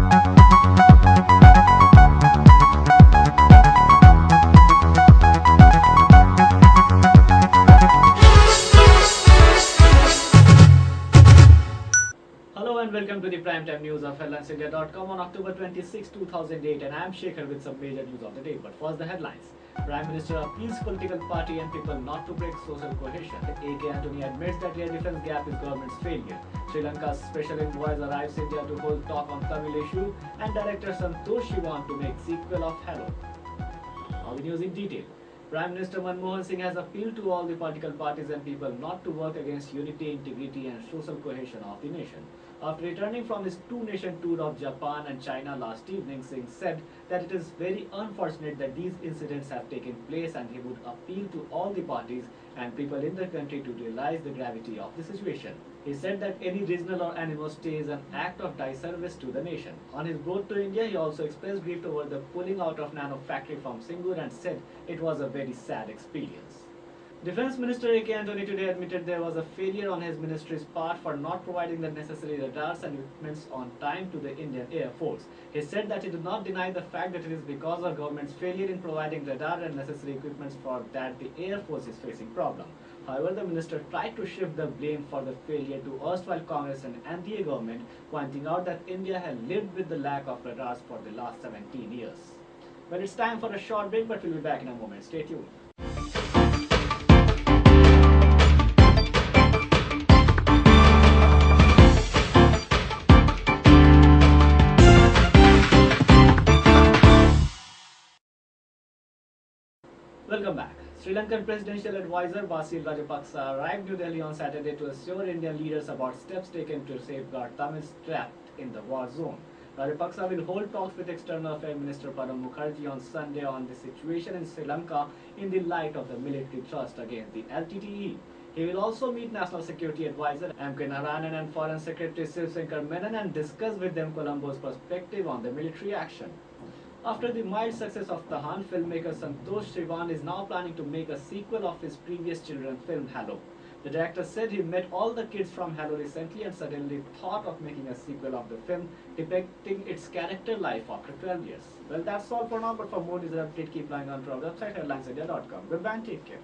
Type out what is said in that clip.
Hello and welcome to the primetime news of headlinesindia.com on October 26, 2008, and I am Shekhar with some major news of the day. But first, the headlines. Prime Minister appeals political party and people not to break social cohesion. A.K. Antony admits that air defense gap is government's failure. Sri Lanka's special envoys arrives India to hold talk on Tamil issue, and director Santosh Sivan to make sequel of Hello. Now the news in detail. Prime Minister Manmohan Singh has appealed to all the political parties and people not to work against unity, integrity and social cohesion of the nation. After returning from his two-nation tour of Japan and China last evening, Singh said that it is very unfortunate that these incidents have taken place, and he would appeal to all the parties and people in the country to realize the gravity of the situation. He said that any regional or animosity is an act of disservice to the nation. On his road to India, he also expressed grief over the pulling out of nano factory from Singh and said it was a very sad experience. Defense Minister A.K. Antony today admitted there was a failure on his ministry's part for not providing the necessary radars and equipments on time to the Indian Air Force. He said that he did not deny the fact that it is because of government's failure in providing radar and necessary equipments for that the Air Force is facing problem. However, the minister tried to shift the blame for the failure to erstwhile Congress and NDA government, pointing out that India had lived with the lack of radars for the last 17 years. Well, it's time for a short break, but we'll be back in a moment. Stay tuned. Welcome back. Sri Lankan presidential advisor Basil Rajapaksa arrived New Delhi on Saturday to assure Indian leaders about steps taken to safeguard Tamils trapped in the war zone. Rajapaksa will hold talks with External Affairs Minister Pranab Mukherjee on Sunday on the situation in Sri Lanka in the light of the military thrust against the LTTE. He will also meet National Security Advisor M.K. Narayanan and Foreign Secretary Shiv Shankar Menon and discuss with them Colombo's perspective on the military action. After the mild success of Tahan, filmmaker Santosh Sivan is now planning to make a sequel of his previous children's film Hello. The director said he met all the kids from Hello recently and suddenly thought of making a sequel of the film depicting its character life after 12 years. Well, that's all for now, but for more news and update, keep lying on to our website headlinesindia.com. Goodbye and take care.